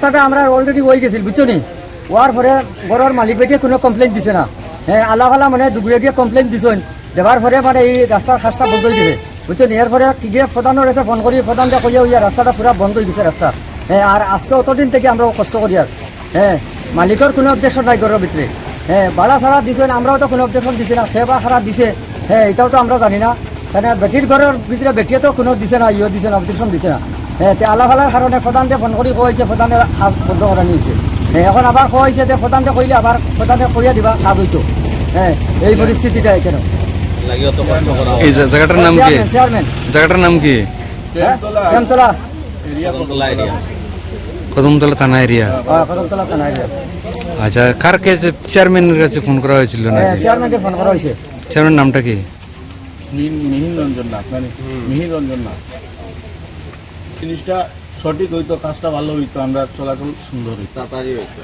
রাস্তাটা আমরা অলরেডি হয়ে গেছিল বুঝছো নি, হওয়ার পরে ঘরের মালিক বেটিয়ে কোনো কমপ্লেন দিছে না। হ্যাঁ আল্লাহ ফালা মানে দুগুড়ে গিয়ে কমপ্লেন দিছেন, দেওয়ার পরে মানে এই রাস্তার খাসটা বন্ধ হয়ে গেছে বুঝছো নি। এরপরে কি গিয়ে প্রধানের কাছে ফোন করি, প্রধান কইয়া হইয়া রাস্তাটা পুরা বন্ধ হয়ে গেছে রাস্তা। হ্যাঁ আর আজকে অতদিন থেকে আমরা কষ্ট করি আর হ্যাঁ মালিকের কোনো অবজেকশন নাই ঘরের ভিতরে। হ্যাঁ ভাড়া ছাড়া দিছেন, আমরাও তো কোনো অবজেকশন দিছি না, সেবা খারা দিছে হ্যাঁ এটাও তো আমরা জানি না। মানে বেটির ঘরের ভিতরে বেটিয়ে তো কোনো দিছে না, ইয়ে দিছে না, অবজেকশন দিছে না। হ্যাঁ তে আল্লাহ ফালার কারণে প্রধানকে ফোন করি কইছে, প্রধানের হাত বন্ধ করা নিয়েছে। হ্যাঁ এখন আবার কইছে যে প্রধানকে কইলে আবার প্রধানকে কইয়া দিবা কাজ হইতো। হ্যাঁ এই পরিস্থিতিটা কেন এই জায়গাটার নাম কি? চেয়ারম্যান জায়গাটার নাম কি? কেমতলা কদমতলা থানা এরিয়া। কদমতলা থানা এরিয়া। আচ্ছা, কার কাছে চেয়ারম্যানের কাছে ফোন করা হয়েছিল না? চেয়ারম্যানকে ফোন করা হয়েছে। চেয়ারম্যান নামটা কি? মিহির রঞ্জন নাথ, মানে মিহির রঞ্জন নাথ। জিনিসটা সঠিক হইতো, কাজটা ভালো হইতো, আমরা চলাচল সুন্দর হইতো, তাড়াতাড়ি হইতো।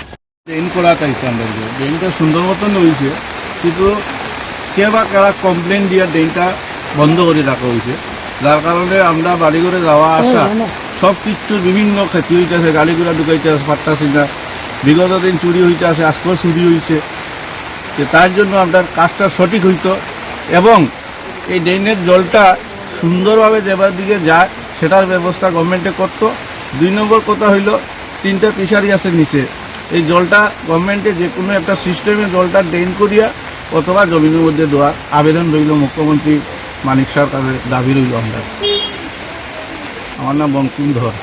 ড্রেন করা চাইছে আমাদেরকে, ড্রেনটা সুন্দর মতন হয়েছে, কিন্তু কে বা কারা কমপ্লেন দিয়ে ড্রেনটা বন্ধ করে রাখা হয়েছে, যার কারণে আমরা বাড়ি করে যাওয়া আসা সব কিছুর বিভিন্ন ক্ষতি হইতেছে, গাড়িগুলো ঢুকাইতে আসে পারতেছি না, বিগত দিন চুরি হইতে আসে, আজকেও চুরি হয়েছে। তার জন্য আপনার কাজটা সঠিক হইতো এবং এই ড্রেনের জলটা সুন্দরভাবে যেবার দিকে যায় সেটার ব্যবস্থা গভর্নমেন্টে করতো। 2 নম্বর কথা হইল 3টা ফিশারি আছে নিচে, এই জলটা গভর্নমেন্টে যে কোনো একটা সিস্টেমে জলটা ড্রেন করিয়া অথবা জমিনের মধ্যে দেওয়ার আবেদন রইল, মুখ্যমন্ত্রী মানিক সরকারের দাবি রইল। আমার নাম বঙ্কিম ধর।